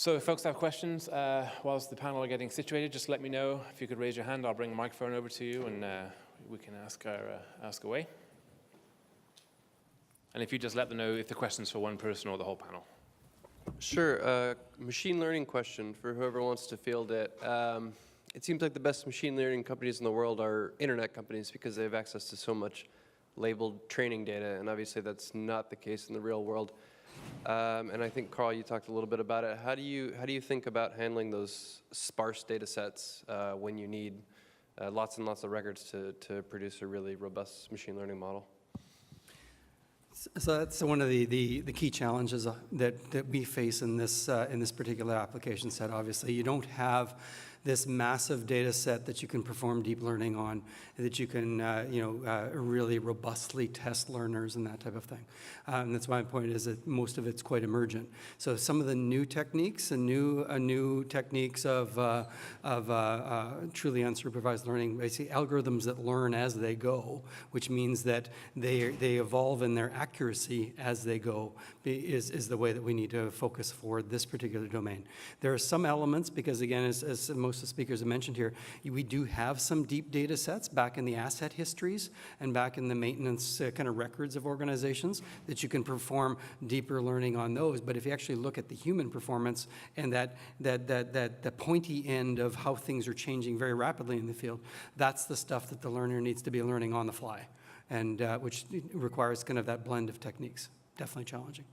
So if folks have questions whilst the panel are getting situated, just let me know. If you could raise your hand, I'll bring a microphone over to you and we can ask away. And if you just let them know if the question's for one person or the whole panel. Sure. Machine learning question for whoever wants to field it. It seems like the best machine learning companies in the world are internet companies because they have access to so much labeled training data, and obviously that's not the case in the real world. And I think, Carl, you talked a little bit about it. How do you think about handling those sparse data sets when you need lots and lots of records to produce a really robust machine learning model? So that's one of the key challenges that we face in this particular application set. Obviously, you don't have this massive data set that you can perform deep learning on, that you can really robustly test learners and that type of thing. And that's my point, is that most of it's quite emergent. So some of the new techniques and new techniques of truly unsupervised learning, basically algorithms that learn as they go, which means that they evolve in their accuracy as they go, is the way that we need to focus for this particular domain. There are some elements, because again, as most of the speakers have mentioned here, we do have some deep data sets back in the asset histories and back in the maintenance kind of records of organizations that you can perform deeper learning on those. But if you actually look at the human performance and the pointy end of how things are changing very rapidly in the field, that's the stuff that the learner needs to be learning on the fly, and which requires kind of that blend of techniques. Definitely challenging.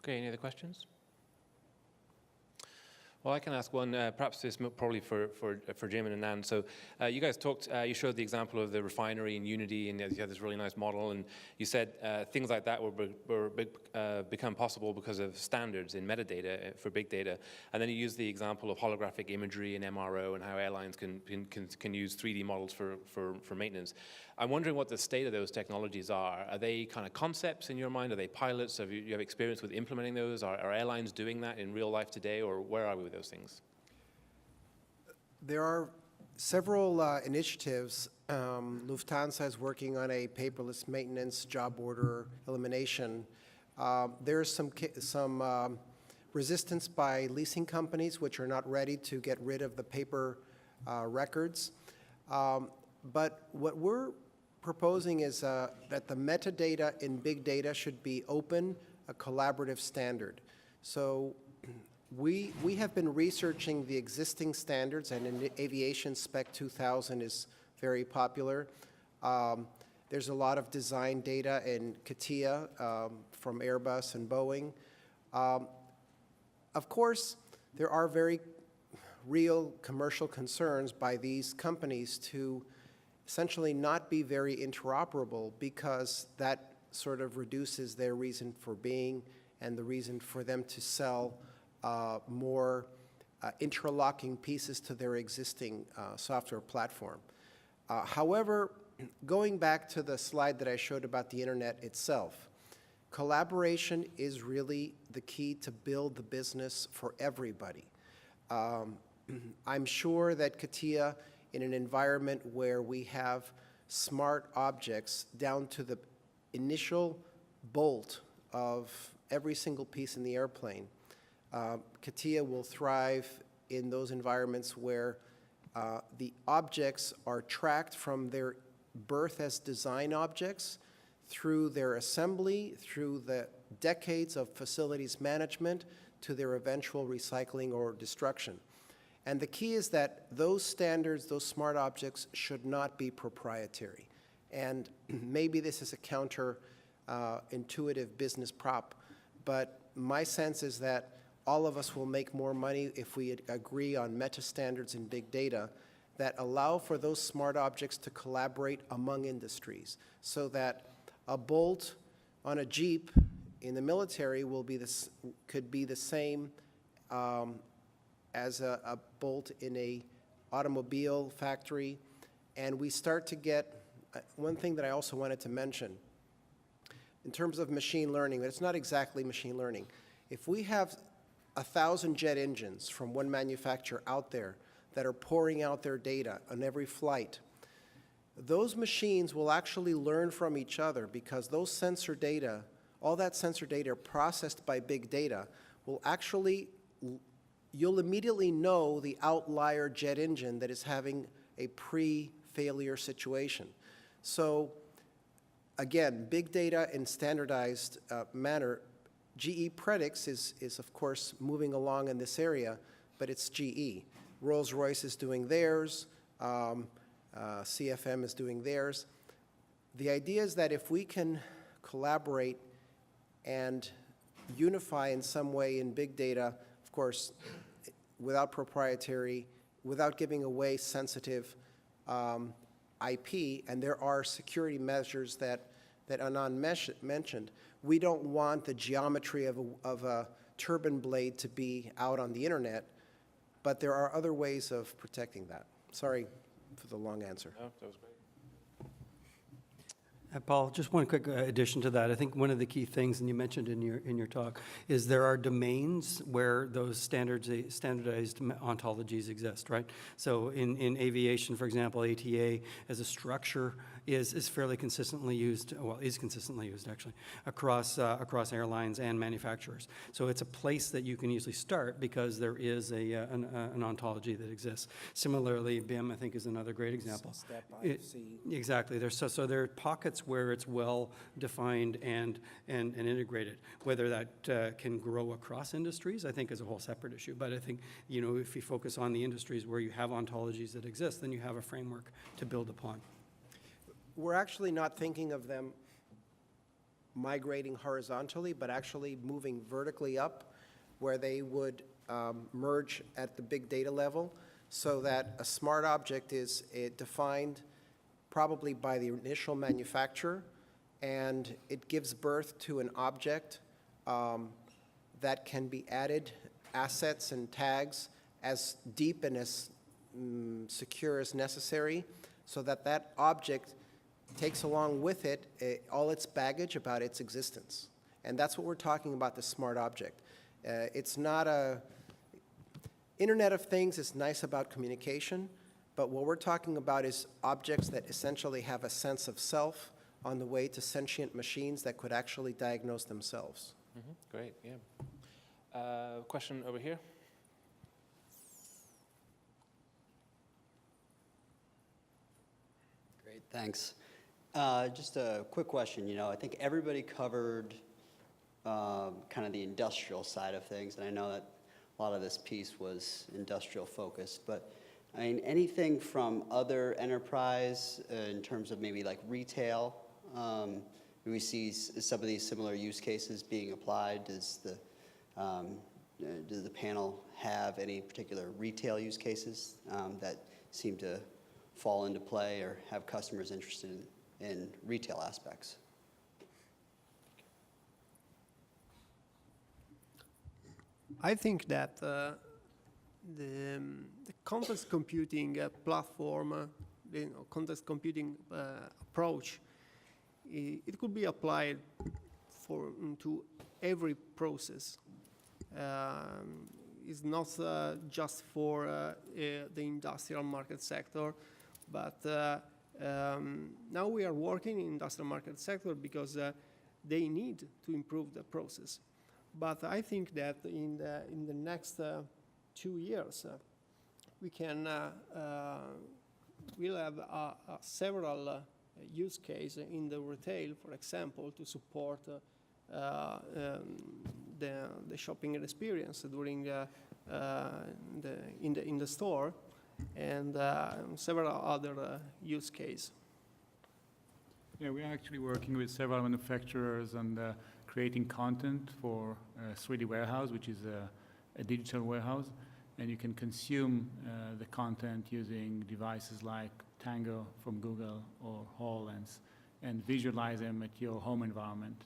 Okay, any other questions? Well, I can ask one, perhaps this probably for Jim and Anand. So you guys talked, you showed the example of the refinery in Unity, and you had this really nice model, and you said things like that become possible because of standards in metadata for big data. And then you used the example of holographic imagery and MRO and how airlines can use 3D models for maintenance. I'm wondering what the state of those technologies are. Are they kind of concepts in your mind? Are they pilots? Have you have experience with implementing those? Are airlines doing that in real life today, or where are we with those things? There are several initiatives. Lufthansa is working on a paperless maintenance job order elimination. There's some resistance by leasing companies which are not ready to get rid of the paper records. But what we're proposing is that the metadata in big data should be open, a collaborative standard. So we have been researching the existing standards, and in aviation, Spec 2000 is very popular. There's a lot of design data in CATIA from Airbus and Boeing. Of course, there are very real commercial concerns by these companies to essentially not be very interoperable, because that sort of reduces their reason for being and the reason for them to sell more interlocking pieces to their existing software platform. However, going back to the slide that I showed about the internet itself, collaboration is really the key to build the business for everybody. I'm sure that CATIA, in an environment where we have smart objects down to the initial bolt of every single piece in the airplane, CATIA will thrive in those environments where the objects are tracked from their birth as design objects through their assembly, through the decades of facilities management, to their eventual recycling or destruction. And the key is that those standards, those smart objects, should not be proprietary. And maybe this is a counter-intuitive business prop, but my sense is that all of us will make more money if we agree on meta standards in big data that allow for those smart objects to collaborate among industries, so that a bolt on a Jeep in the military could be the same as a bolt in a automobile factory. And we start to get, one thing that I also wanted to mention, in terms of machine learning, but it's not exactly machine learning. If we have 1,000 jet engines from one manufacturer out there that are pouring out their data on every flight, those machines will actually learn from each other, because those sensor data all that sensor data processed by big data will actually, you'll immediately know the outlier jet engine that is having a pre-failure situation. So again, big data in standardized manner. GE Predix is of course moving along in this area, but it's GE. Rolls-Royce is doing theirs, CFM is doing theirs. The idea is that if we can collaborate and unify in some way in big data, of course, without proprietary, without giving away sensitive IP, and there are security measures that Anand mentioned. We don't want the geometry of a turbine blade to be out on the internet, but there are other ways of protecting that. Sorry for the long answer. No, that was great. Paul, just one quick addition to that. I think one of the key things, and you mentioned in your talk, is there are domains where those standardized ontologies exist, right? So in aviation, for example, ATA as a structure is fairly consistently used, well, is consistently used actually, across airlines and manufacturers. So it's a place that you can usually start because there is an ontology that exists. Similarly, BIM, I think, is another great example. Step IFC. Exactly. So there are pockets where it's well defined and integrated. Whether that can grow across industries, I think, is a whole separate issue. But I think, you know, if you focus on the industries where you have ontologies that exist, then you have a framework to build upon. We're actually not thinking of them migrating horizontally, but actually moving vertically up, where they would merge at the big data level, so that a smart object is defined probably by the initial manufacturer, and it gives birth to an object that can be added assets and tags as deep and as secure as necessary, so that that object takes along with it all its baggage about its existence. And that's what we're talking about, the smart object. It's not a... Internet of Things is nice about communication, but what we're talking about is objects that essentially have a sense of self on the way to sentient machines that could actually diagnose themselves. Mm-hmm. Great, yeah. Question over here. Great, thanks. Just a quick question. You know, I think everybody covered kind of the industrial side of things, and I know that a lot of this piece was industrial focused, but I mean, anything from other enterprise in terms of maybe like retail? Do we see some of these similar use cases being applied? Does the panel have any particular retail use cases that seem to fall into play or have customers interested in retail aspects? I think that the context computing platform, the context computing approach, it could be applied to every process. It's not just for the industrial market sector, but now we are working in industrial market sector because they need to improve the process. But I think that in the next 2 years, we can we'll have several use cases in the retail, for example, to support the shopping experience during in the store, and several other use cases. Yeah, we are actually working with several manufacturers and creating content for a 3D warehouse, which is a digital warehouse, and you can consume the content using devices like Tango from Google or HoloLens and visualize them at your home environment.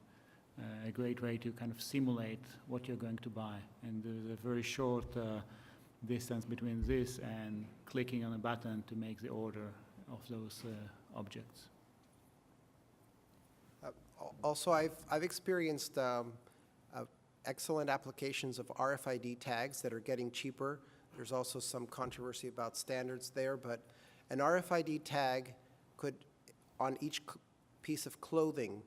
A great way to kind of simulate what you're going to buy. And there's a very short distance between this and clicking on a button to make the order of those objects. Also, I've experienced excellent applications of RFID tags that are getting cheaper. There's also some controversy about standards there, but an RFID tag could, on each piece of clothing,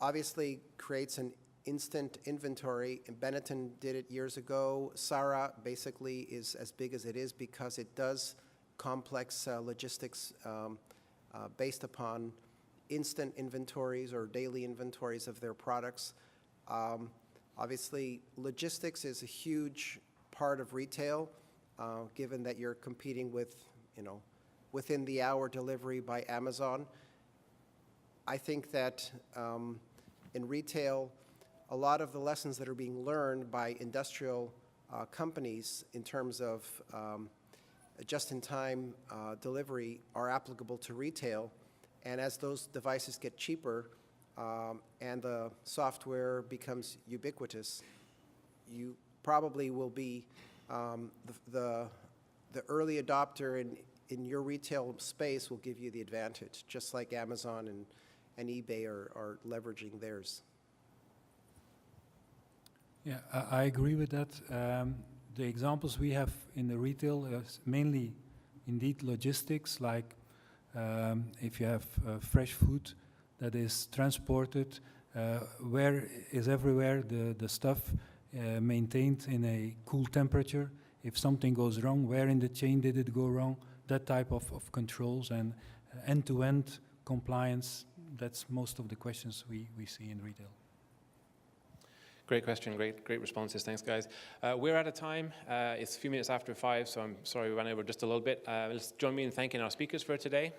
obviously creates an instant inventory, and Benetton did it years ago. Sarah basically is as big as it is because it does complex logistics based upon instant inventories or daily inventories of their products. Obviously, logistics is a huge part of retail, given that you're competing with, within the hour delivery by Amazon. I think that in retail, a lot of the lessons that are being learned by industrial companies in terms of just-in-time delivery are applicable to retail. And as those devices get cheaper and the software becomes ubiquitous, you probably will be the early adopter in your retail space will give you the advantage, just like Amazon and eBay are leveraging theirs. Yeah, I agree with that. The examples we have in the retail is mainly indeed logistics, like if you have fresh food that is transported, where is everywhere the stuff maintained in a cool temperature? If something goes wrong, where in the chain did it go wrong? That type of controls and end-to-end compliance, that's most of the questions we see in retail. Great question, great responses. Thanks, guys. We're out of time. It's a few minutes after 5, so I'm sorry we ran over just a little bit. Let's join me in thanking our speakers for today.